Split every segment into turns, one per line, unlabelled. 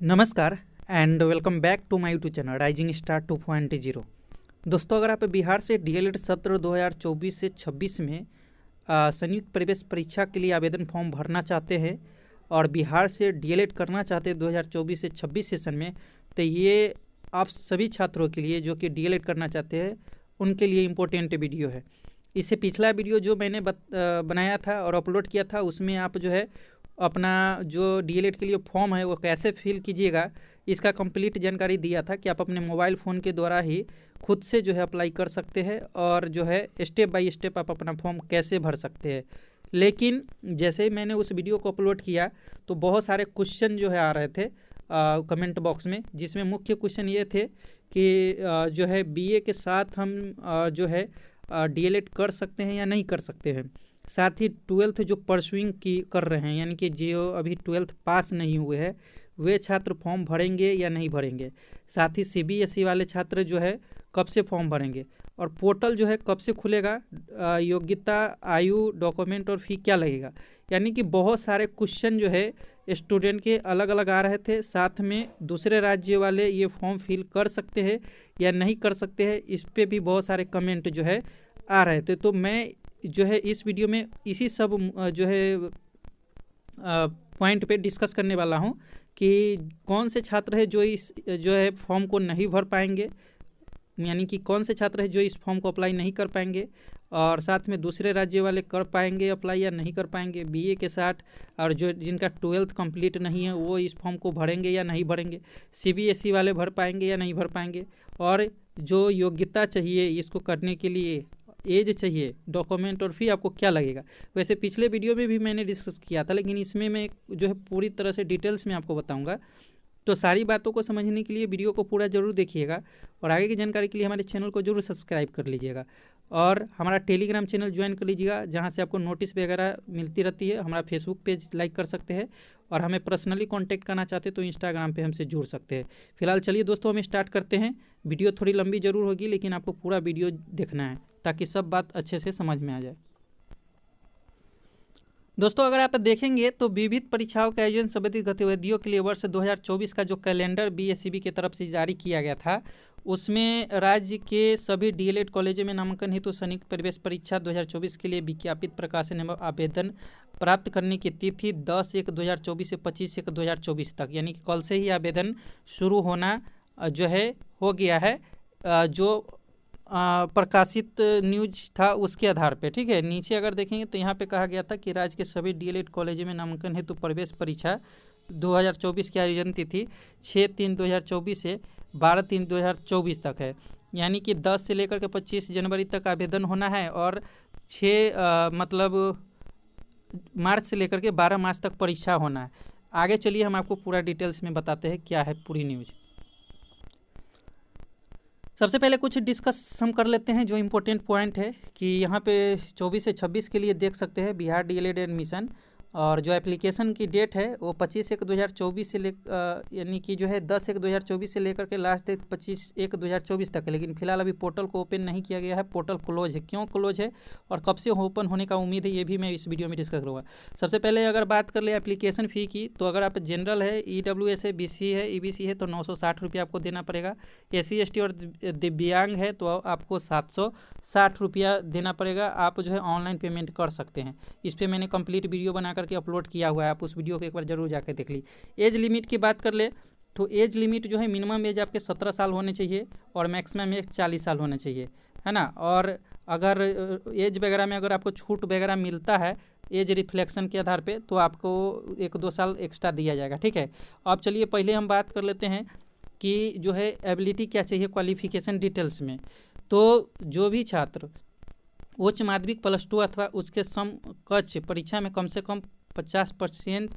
नमस्कार and welcome back to my YouTube channel rising star 2.0। दोस्तों, अगर आप बिहार से डीएलएड सत्र 2024 से 26 में संयुक्त प्रवेश परीक्षा के लिए आवेदन फॉर्म भरना चाहते हैं और बिहार से डीएलएड करना चाहते हैं 2024 से 26 सेशन में, तो ये आप सभी छात्रों के लिए जो कि डीएलएड करना चाहते हैं उनके लिए इम्पोर्टेंट वीडियो है। इससे पिछला वीडियो जो मैंने बनाया था और अपलोड किया था उसमें आप जो है अपना जो डीएलएड के लिए फॉर्म है वो कैसे फिल कीजिएगा इसका कंप्लीट जानकारी दिया था कि आप अपने मोबाइल फ़ोन के द्वारा ही खुद से जो है अप्लाई कर सकते हैं और जो है स्टेप बाय स्टेप आप अपना फॉर्म कैसे भर सकते हैं। लेकिन जैसे ही मैंने उस वीडियो को अपलोड किया तो बहुत सारे क्वेश्चन जो है आ रहे थे कमेंट बॉक्स में, जिसमें मुख्य क्वेश्चन ये थे कि जो है बीए के साथ हम जो है डीएलएड कर सकते हैं या नहीं कर सकते हैं। साथ ही 12th जो परसुइंग की कर रहे हैं यानी कि जो अभी 12th पास नहीं हुए हैं वे छात्र फॉर्म भरेंगे या नहीं भरेंगे। साथ ही सीबीएसई वाले छात्र जो है कब से फॉर्म भरेंगे और पोर्टल जो है कब से खुलेगा, योग्यता, आयु, डॉक्यूमेंट और फी क्या लगेगा। यानी कि बहुत सारे क्वेश्चन जो है स्टूडेंट के अलग अलग आ रहे थे। साथ में दूसरे राज्य वाले ये फॉर्म फिल कर सकते हैं या नहीं कर सकते हैं, इस पर भी बहुत सारे कमेंट जो है आ रहे थे। तो मैं जो है इस वीडियो में इसी सब जो है पॉइंट पे डिस्कस करने वाला हूं कि कौन से छात्र है जो इस जो है फॉर्म को नहीं भर पाएंगे, यानी कि कौन से छात्र है जो इस फॉर्म को अप्लाई नहीं कर पाएंगे, और साथ में दूसरे राज्य वाले कर पाएंगे अप्लाई या नहीं कर पाएंगे बीए के साथ, और जो जिनका 12th कंप्लीट नहीं है वो इस फॉर्म को भरेंगे या नहीं भरेंगे, सीबीएसई वाले भर पाएंगे या नहीं भर पाएंगे, और जो योग्यता चाहिए इसको करने के लिए एज चाहिए, डॉक्यूमेंट और फी आपको क्या लगेगा। वैसे पिछले वीडियो में भी मैंने डिस्कस किया था, लेकिन इसमें मैं जो है पूरी तरह से डिटेल्स में आपको बताऊंगा। तो सारी बातों को समझने के लिए वीडियो को पूरा जरूर देखिएगा और आगे की जानकारी के लिए हमारे चैनल को जरूर सब्सक्राइब कर लीजिएगा और हमारा टेलीग्राम चैनल ज्वाइन कर लीजिएगा, जहां से आपको नोटिस वगैरह मिलती रहती है। हमारा फेसबुक पेज लाइक कर सकते हैं और हमें पर्सनली कांटेक्ट करना चाहते हैं तो इंस्टाग्राम पे हमसे जुड़ सकते हैं। फिलहाल चलिए दोस्तों हम स्टार्ट करते हैं। वीडियो थोड़ी लंबी जरूर होगी लेकिन आपको पूरा वीडियो देखना है ताकि सब बात अच्छे से समझ में आ जाए। दोस्तों, अगर आप देखेंगे तो विविध परीक्षाओं के आयोजन संबंधित गतिविधियों के लिए वर्ष 2024 का जो कैलेंडर बीएसईबी की तरफ से जारी किया गया था उसमें राज्य के सभी डीएलएड कॉलेजों में नामांकन हेतु संयुक्त प्रवेश परीक्षा 2024 के लिए विज्ञापित प्रकाशन एवं आवेदन प्राप्त करने की तिथि 10/1/2024 से 25/1/2024 तक, यानी कि कल से ही आवेदन शुरू होना जो है हो गया है। जो प्रकाशित न्यूज था उसके आधार पे, ठीक है। नीचे अगर देखेंगे तो यहाँ पे कहा गया था कि राज्य के सभी डीएलएड कॉलेजों में नामांकन हेतु प्रवेश परीक्षा 2024 की आयोजन तिथि 6/3/2024 से 12/3/2024 तक है, यानी कि 10 से लेकर के 25 जनवरी तक आवेदन होना है और 6 मतलब मार्च से लेकर के 12 मार्च तक परीक्षा होना है। आगे चलिए हम आपको पूरा डिटेल्स में बताते हैं क्या है पूरी न्यूज़। सबसे पहले कुछ डिस्कस हम कर लेते हैं जो इम्पोर्टेंट पॉइंट है कि यहाँ पे 24 से 26 के लिए देख सकते हैं बिहार डीएलएड एडमिशन, और जो एप्लीकेशन की डेट है वो 25/1/2024 से यानी कि जो है 10/1/2024 से लेकर के लास्ट डेट 25/1/2024 तक है। लेकिन फिलहाल अभी पोर्टल को ओपन नहीं किया गया है, पोर्टल क्लोज है। क्यों क्लोज है और कब से ओपन होने का उम्मीद है ये भी मैं इस वीडियो में डिस्कस करूँगा। सबसे पहले अगर बात कर ले एप्लीकेशन फ़ी की, तो अगर आप जनरल है, EWS है, BC है, EBC है तो 960 रुपये आपको देना पड़ेगा। SC ST और दिव्यांग है तो आपको 760 रुपया देना पड़ेगा। आप जो है ऑनलाइन पेमेंट कर सकते हैं। इस पर मैंने कंप्लीट वीडियो बना करके अपलोड किया हुआ है, आप उस वीडियो को एक बार जरूर जाकर देख ली। एज लिमिट की बात कर ले तो एज लिमिट जो है मिनिमम एज आपके 17 साल होने चाहिए और मैक्सिमम एज 40 साल होना चाहिए, है ना। और अगर एज वगैरह में अगर आपको छूट वगैरह मिलता है एज रिफ्लेक्शन के आधार पे तो आपको 1-2 साल एक्स्ट्रा दिया जाएगा, ठीक है। अब चलिए पहले हम बात कर लेते हैं कि जो है एबिलिटी क्या चाहिए क्वालिफिकेशन डिटेल्स में। तो जो भी छात्र उच्च माध्यमिक +2 अथवा उसके समकक्ष परीक्षा में कम से कम 50%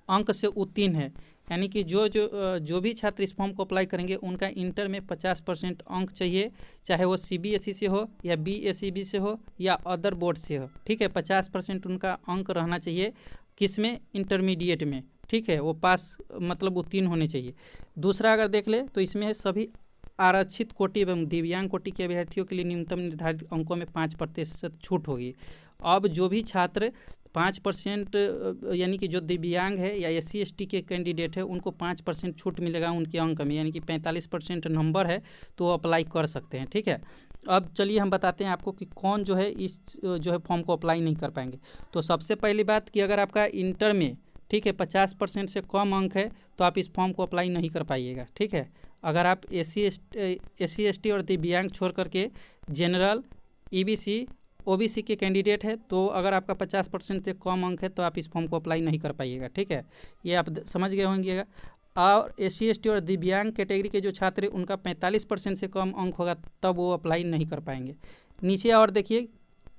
अंक से उत्तीर्ण है, यानी कि जो भी छात्र इस फॉर्म को अप्लाई करेंगे उनका इंटर में 50% अंक चाहिए, चाहे वो सीबीएसई से हो या बीएसईबी से हो या अदर बोर्ड से हो, ठीक है। 50% उनका अंक रहना चाहिए, किस में, इंटरमीडिएट में, ठीक है। वो पास मतलब उत्तीर्ण होने चाहिए। दूसरा अगर देख ले तो इसमें है सभी आरक्षित कोटि एवं दिव्यांग कोटि के अभ्यर्थियों के लिए न्यूनतम निर्धारित अंकों में 5% छूट होगी। अब जो भी छात्र 5% यानी कि जो दिव्यांग है या SC ST के कैंडिडेट है उनको 5% छूट मिलेगा उनके अंक में, यानी कि 45% नंबर है तो वो अप्लाई कर सकते हैं। ठीक है, अब चलिए हम बताते हैं आपको कि कौन जो है इस जो है फॉर्म को अप्लाई नहीं कर पाएंगे। तो सबसे पहली बात कि अगर आपका इंटर में, ठीक है, 50% से कम अंक है तो आप इस फॉर्म को अप्लाई नहीं कर पाइएगा। ठीक है, अगर आप SC ST और दिव्यांग छोड़ करके जनरल, EBC, OBC के कैंडिडेट है तो अगर आपका 50% से कम अंक है तो आप इस फॉर्म को अप्लाई नहीं कर पाइएगा। ठीक है, ये आप समझ गए होंगे। और SC ST और दिव्यांग कैटेगरी के जो छात्र हैं उनका 45% से कम अंक होगा तब वो अप्लाई नहीं कर पाएंगे। नीचे और देखिए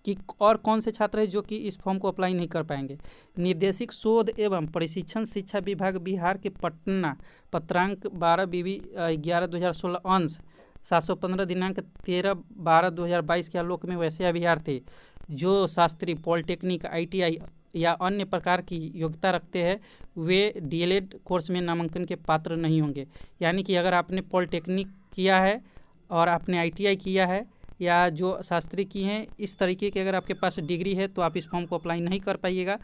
कि और कौन से छात्र हैं जो कि इस फॉर्म को अप्लाई नहीं कर पाएंगे। निर्देशिक शोध एवं प्रशिक्षण शिक्षा विभाग बिहार के पटना, पत्रांक 12/11/2016 अंश 715 दिनांक 13/12/2022 के आलोक में वैसे अभ्यर्थी जो शास्त्री, पॉलिटेक्निक, ITI या अन्य प्रकार की योग्यता रखते हैं वे DLED कोर्स में नामांकन के पात्र नहीं होंगे। यानी कि अगर आपने पॉलिटेक्निक किया है और आपने ITI किया है या जो शास्त्री की हैं, इस तरीके के अगर आपके पास डिग्री है तो आप इस फॉर्म को अप्लाई नहीं कर पाइएगा।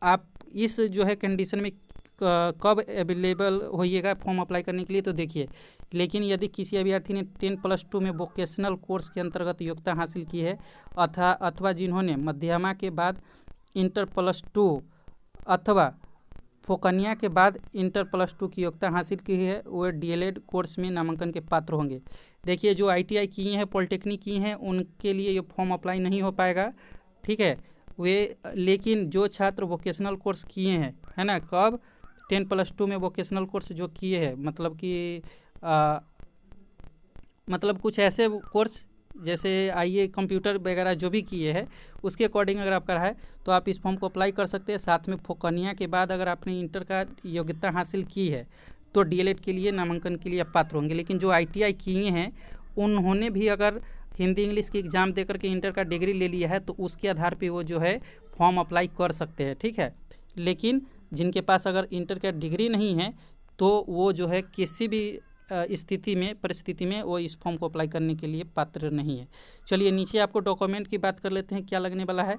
आप इस जो है कंडीशन में कब अवेलेबल होइएगा फॉर्म अप्लाई करने के लिए, तो देखिए, लेकिन यदि किसी अभ्यर्थी ने 10+2 में वोकेशनल कोर्स के अंतर्गत योग्यता हासिल की है अथवा जिन्होंने मध्यमा के बाद इंटर+2 अथवा फोकनिया के बाद इंटर+2 की योग्यता हासिल की है वो DLED कोर्स में नामांकन के पात्र होंगे। देखिए, जो ITI किए हैं, पॉलिटेक्निक किए हैं, उनके लिए ये फॉर्म अप्लाई नहीं हो पाएगा। ठीक है, वे लेकिन जो छात्र वोकेशनल कोर्स किए हैं, है ना, कब 10+2 में वोकेशनल कोर्स जो किए हैं, मतलब कि मतलब कुछ ऐसे कोर्स जैसे IE कंप्यूटर वगैरह जो भी किए हैं उसके अकॉर्डिंग अगर आप है तो आप इस फॉर्म को अप्लाई कर सकते हैं। साथ में फोकनिया के बाद अगर आपने इंटर का योग्यता हासिल की है तो DLED के लिए नामांकन के लिए आप पात्र होंगे। लेकिन जो ITI किए हैं उन्होंने भी अगर हिंदी इंग्लिश की एग्ज़ाम दे करके इंटर का डिग्री ले लिया है तो उसके आधार पे वो जो है फॉर्म अप्लाई कर सकते हैं। ठीक है, लेकिन जिनके पास अगर इंटर का डिग्री नहीं है तो वो जो है किसी भी परिस्थिति में वो इस फॉर्म को अप्लाई करने के लिए पात्र नहीं है। चलिए नीचे आपको डॉक्यूमेंट की बात कर लेते हैं, क्या लगने वाला है।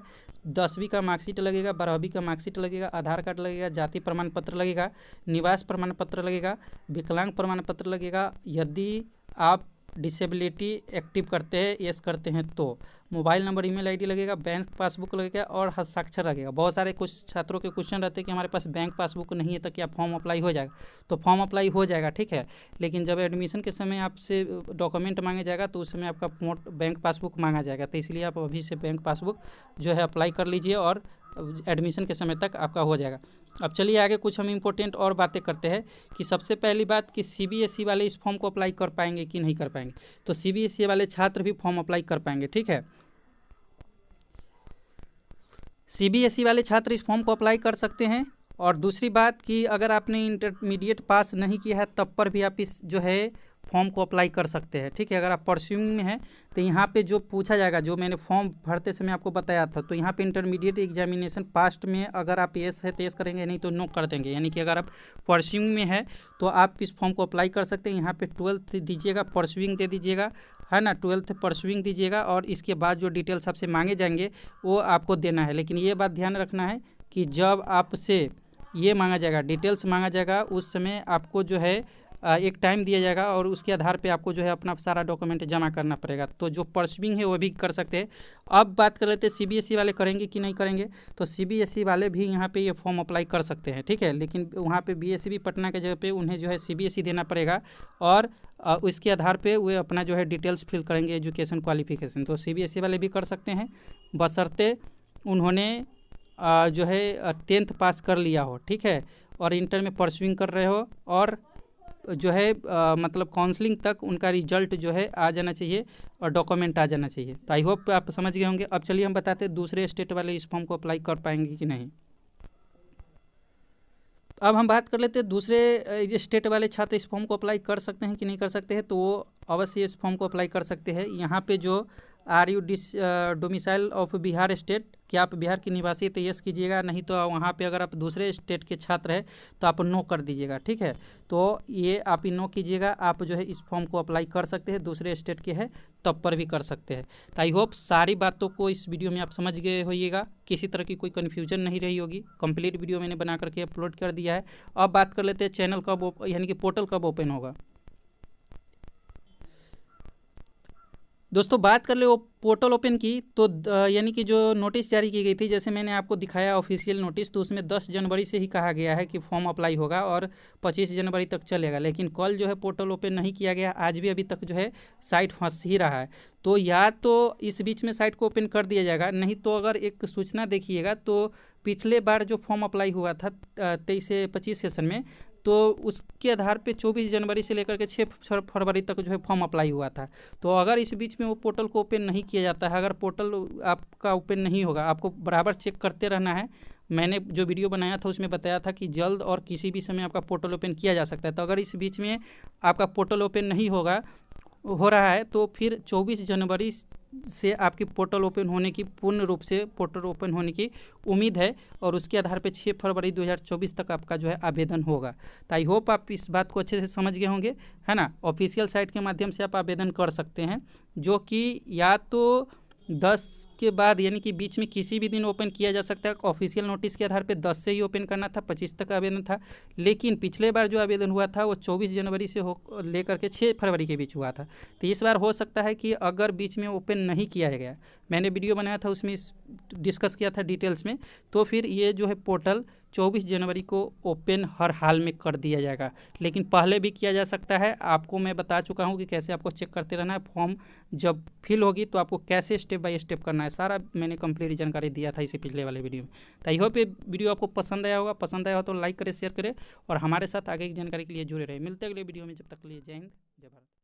10वीं का मार्कशीट लगेगा, 12वीं का मार्कशीट लगेगा, आधार कार्ड लगेगा, जाति प्रमाण पत्र लगेगा, निवास प्रमाण पत्र लगेगा, विकलांग प्रमाण पत्र लगेगा। यदि आप डिसेबिलिटी एक्टिव करते हैं, यस करते हैं तो मोबाइल नंबर, email ID लगेगा, बैंक पासबुक लगेगा और हस्ताक्षर लगेगा। बहुत सारे कुछ छात्रों के क्वेश्चन रहते हैं कि हमारे पास बैंक पासबुक नहीं है तो क्या फॉर्म अप्लाई हो जाएगा, तो फॉर्म अप्लाई हो जाएगा। ठीक है, लेकिन जब एडमिशन के समय आपसे डॉक्यूमेंट मांगे जाएगा तो उस समय आपका बैंक पासबुक मांगा जाएगा, तो इसलिए आप अभी से बैंक पासबुक जो है अप्लाई कर लीजिए और एडमिशन के समय तक आपका हो जाएगा। अब चलिए आगे कुछ हम इम्पोर्टेंट और बातें करते हैं कि सबसे पहली बात कि CBSE वाले इस फॉर्म को अप्लाई कर पाएंगे कि नहीं कर पाएंगे। तो CBSE वाले छात्र भी फॉर्म अप्लाई कर पाएंगे। ठीक है, CBSE वाले छात्र इस फॉर्म को अप्लाई कर सकते हैं। और दूसरी बात कि अगर आपने इंटरमीडिएट पास नहीं किया है तब पर भी आप इस जो है फॉर्म को अप्लाई कर सकते हैं। ठीक है, अगर आप परस्यूइंग में हैं तो यहाँ पे जो पूछा जाएगा, जो मैंने फॉर्म भरते समय आपको बताया था, तो यहाँ पे इंटरमीडिएट एग्जामिनेशन पास्ट में अगर आप यस है तो यस करेंगे, नहीं तो नो कर देंगे। यानी कि अगर आप परस्यूइंग में है तो आप इस फॉर्म को अप्लाई कर सकते हैं। यहाँ पे 12th दीजिएगा, परस्यूइंग दे दीजिएगा, है ना, 12th परस्यूइंग दीजिएगा और इसके बाद जो डिटेल्स आपसे मांगे जाएंगे वो आपको देना है। लेकिन ये बात ध्यान रखना है कि जब आपसे ये मांगा जाएगा, डिटेल्स मांगा जाएगा, उस समय आपको जो है एक टाइम दिया जाएगा और उसके आधार पे आपको जो है अपना सारा डॉक्यूमेंट जमा करना पड़ेगा। तो जो परस्यूइंग है वो भी कर सकते हैं। अब बात कर लेते हैं CBSE वाले करेंगे कि नहीं करेंगे। तो CBSE वाले भी यहाँ पे ये फॉर्म अप्लाई कर सकते हैं। ठीक है, लेकिन वहाँ पे BSEB पटना के जगह पे उन्हें जो है CBSE देना पड़ेगा और उसके आधार पे वे अपना जो है डिटेल्स फिल करेंगे, एजुकेशन क्वालिफिकेशन। तो CBSE वाले भी कर सकते हैं बशर्ते उन्होंने जो है 10th पास कर लिया हो। ठीक है, और इंटर में परस्यूइंग कर रहे हो और जो है मतलब काउंसलिंग तक उनका रिजल्ट जो है आ जाना चाहिए और डॉक्यूमेंट आ जाना चाहिए। तो आई होप आप समझ गए होंगे। अब चलिए हम बताते हैं दूसरे स्टेट वाले इस फॉर्म को अप्लाई कर पाएंगे कि नहीं। अब हम बात कर लेते हैं दूसरे स्टेट वाले छात्र इस फॉर्म को अप्लाई कर सकते हैं कि नहीं कर सकते हैं। तो वो अवश्य इस फॉर्म को अप्लाई कर सकते हैं। यहाँ पे जो are you domicile of Bihar state कि आप बिहार के निवासी तो यस कीजिएगा, नहीं तो वहाँ पे अगर आप दूसरे स्टेट के छात्र हैं तो आप नो कर दीजिएगा। ठीक है, तो ये आप नो कीजिएगा। आप जो है इस फॉर्म को अप्लाई कर सकते हैं, दूसरे स्टेट के हैं तब पर भी कर सकते हैं। तो आई होप सारी बातों को इस वीडियो में आप समझ गए होइएगा, किसी तरह की कोई कन्फ्यूजन नहीं रही होगी। कंप्लीट वीडियो मैंने बना करके अपलोड कर दिया है। अब बात कर लेते हैं चैनल कब यानी कि पोर्टल कब ओपन होगा। दोस्तों बात कर ले वो पोर्टल ओपन की तो यानी कि जो नोटिस जारी की गई थी, जैसे मैंने आपको दिखाया ऑफिशियल नोटिस, तो उसमें 10 जनवरी से ही कहा गया है कि फॉर्म अप्लाई होगा और 25 जनवरी तक चलेगा। लेकिन कल जो है पोर्टल ओपन नहीं किया गया, आज भी अभी तक जो है साइट फंस ही रहा है। तो या तो इस बीच में साइट को ओपन कर दिया जाएगा, नहीं तो अगर एक सूचना देखिएगा तो पिछले बार जो फॉर्म अप्लाई हुआ था 23 से 25 सेशन में, तो उसके आधार पे 24 जनवरी से लेकर के 6 फरवरी तक जो है फॉर्म अप्लाई हुआ था। तो अगर इस बीच में वो पोर्टल को ओपन नहीं किया जाता है, अगर पोर्टल आपका ओपन नहीं होगा, आपको बराबर चेक करते रहना है। मैंने जो वीडियो बनाया था उसमें बताया था कि जल्द और किसी भी समय आपका पोर्टल ओपन किया जा सकता है। तो अगर इस बीच में आपका पोर्टल ओपन नहीं हो रहा है तो फिर 24 जनवरी से आपकी पोर्टल ओपन होने की, पूर्ण रूप से पोर्टल ओपन होने की उम्मीद है और उसके आधार पर 6 फरवरी 2024 तक आपका जो है आवेदन होगा। तो आई होप आप इस बात को अच्छे से समझ गए होंगे, है ना। ऑफिशियल साइट के माध्यम से आप आवेदन कर सकते हैं, जो कि या तो 10 के बाद यानी कि बीच में किसी भी दिन ओपन किया जा सकता है। ऑफिशियल नोटिस के आधार पे 10 से ही ओपन करना था, 25 तक आवेदन था। लेकिन पिछले बार जो आवेदन हुआ था वो 24 जनवरी से लेकर के 6 फरवरी के बीच हुआ था। तो इस बार हो सकता है कि अगर बीच में ओपन नहीं किया गया, मैंने वीडियो बनाया था उसमें डिस्कस किया था डिटेल्स में, तो फिर ये जो है पोर्टल 24 जनवरी को ओपन हर हाल में कर दिया जाएगा। लेकिन पहले भी किया जा सकता है। आपको मैं बता चुका हूँ कि कैसे आपको चेक करते रहना है, फॉर्म जब फिल होगी तो आपको कैसे स्टेप बाय स्टेप करना है, सारा मैंने कंप्लीट जानकारी दिया था इसी पिछले वाले वीडियो में। तो आई होप ये वीडियो आपको पसंद आया होगा। पसंद आया हो तो लाइक करें, शेयर करें और हमारे साथ आगे की जानकारी के लिए जुड़े रहे। मिलते हैं अगले वीडियो में, जब तक के लिए जय हिंद जय भारत।